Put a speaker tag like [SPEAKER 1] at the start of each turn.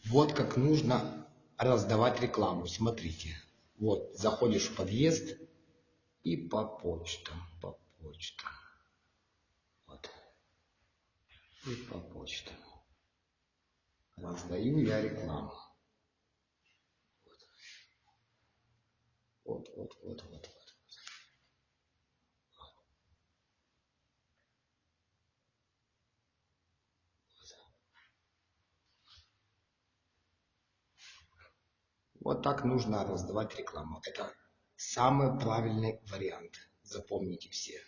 [SPEAKER 1] Вот как нужно раздавать рекламу. Смотрите. Вот, заходишь в подъезд и по почтам. Вот. И по почтам. Раздаю я рекламу. Вот. Вот так нужно раздавать рекламу. Это самый правильный вариант. Запомните все.